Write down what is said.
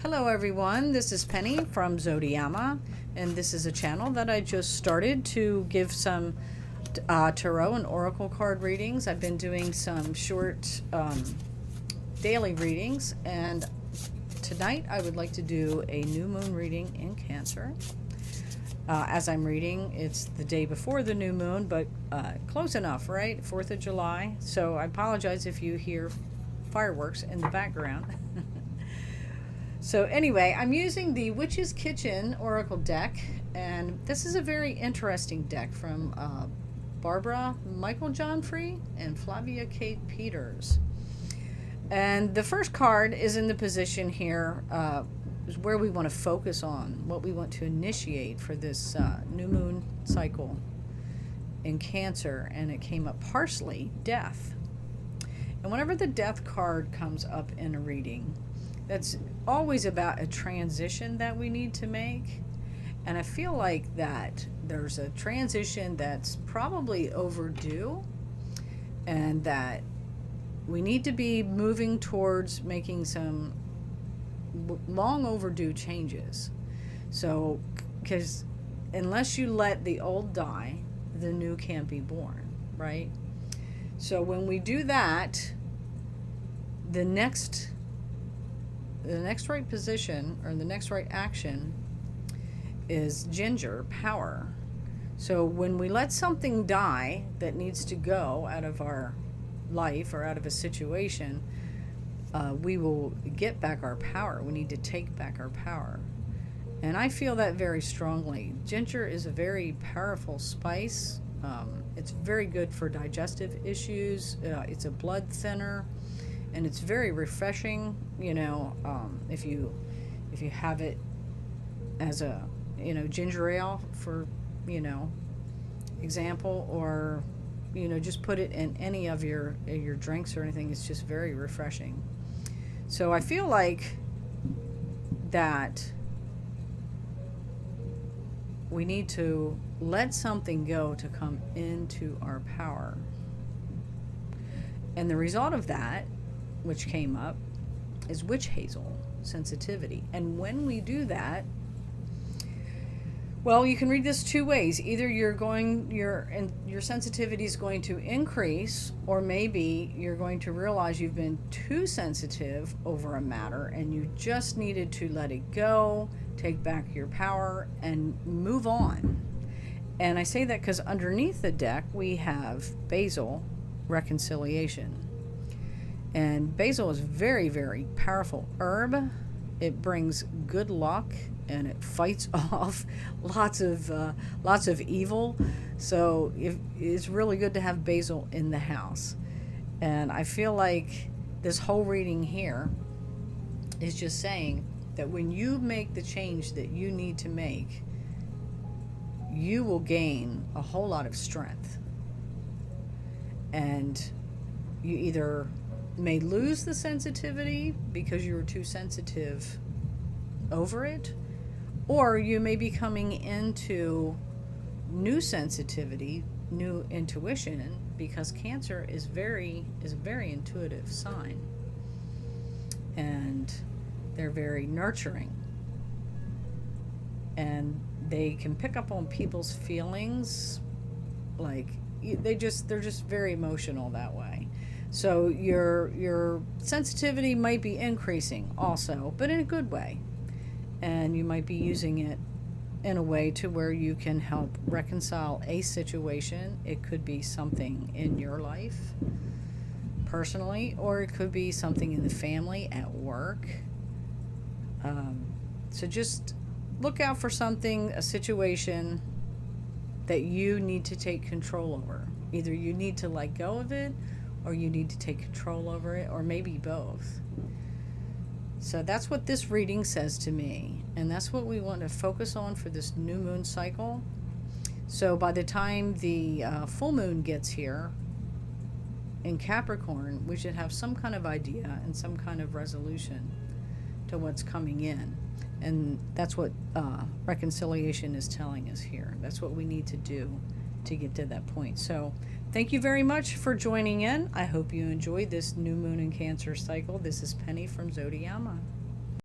Hello everyone, this is Penny from Zodiama, and this is a channel that I just started to give some tarot and oracle card readings. I've been doing some short daily readings, and tonight I would like to do a new moon reading in Cancer. As I'm reading, it's the day before the new moon, but close enough, right? 4th of July. So I apologize if you hear fireworks in the background. So anyway, I'm using the Witch's Kitchen Oracle deck, and this is a very interesting deck from Barbara Michael John Free and Flavia Kate Peters. And the first card is in the position here is where we want to focus on, what we want to initiate for this new moon cycle in Cancer, and it came up parsley, death. And whenever the death card comes up in a reading, that's always about a transition that we need to make. And I feel like that there's a transition that's probably overdue, and that we need to be moving towards making some long overdue changes. So, because unless you let the old die, the new can't be born, right? So when we do that, the next right position, or the next right action, is ginger, power. So when we let something die that needs to go out of our life or out of a situation, we will get back our power. We need to take back our power. And I feel that very strongly. Ginger is a very powerful spice. It's very good for digestive issues. It's a blood thinner. And it's very refreshing, you know, if you have it as a, ginger ale, for, example, or, just put it in any of your drinks or anything. It's just very refreshing. So I feel like that we need to let something go to come into our power. And the result of that, which came up, is witch hazel sensitivity. And when we do that, well, you can read this two ways. Either your sensitivity is going to increase, or maybe you're going to realize you've been too sensitive over a matter and you just needed to let it go, take back your power, and move on. And I say that because underneath the deck we have basil, reconciliation. And basil is very, very powerful herb. It brings good luck, and it fights off lots of evil. So it's really good to have basil in the house. And I feel like this whole reading here is just saying that when you make the change that you need to make, you will gain a whole lot of strength. And you either may lose the sensitivity because you were too sensitive over it, or you may be coming into new sensitivity, new intuition, because Cancer is a very intuitive sign, and they're very nurturing, and they can pick up on people's feelings. Like they're just very emotional that way. So your sensitivity might be increasing also, but in a good way. And you might be using it in a way to where you can help reconcile a situation. It could be something in your life personally, or it could be something in the family, at work. So just look out for something, a situation that you need to take control over. Either you need to let go of it, or you need to take control over it, or maybe both. So that's what this reading says to me, and that's what we want to focus on for this new moon cycle. So by the time the full moon gets here in Capricorn, we should have some kind of idea and some kind of resolution to what's coming in. And that's what reconciliation is telling us here. That's what we need to do to get to that point. So thank you very much for joining in. I hope you enjoyed this new moon in Cancer cycle. This is Penny from Zodiama.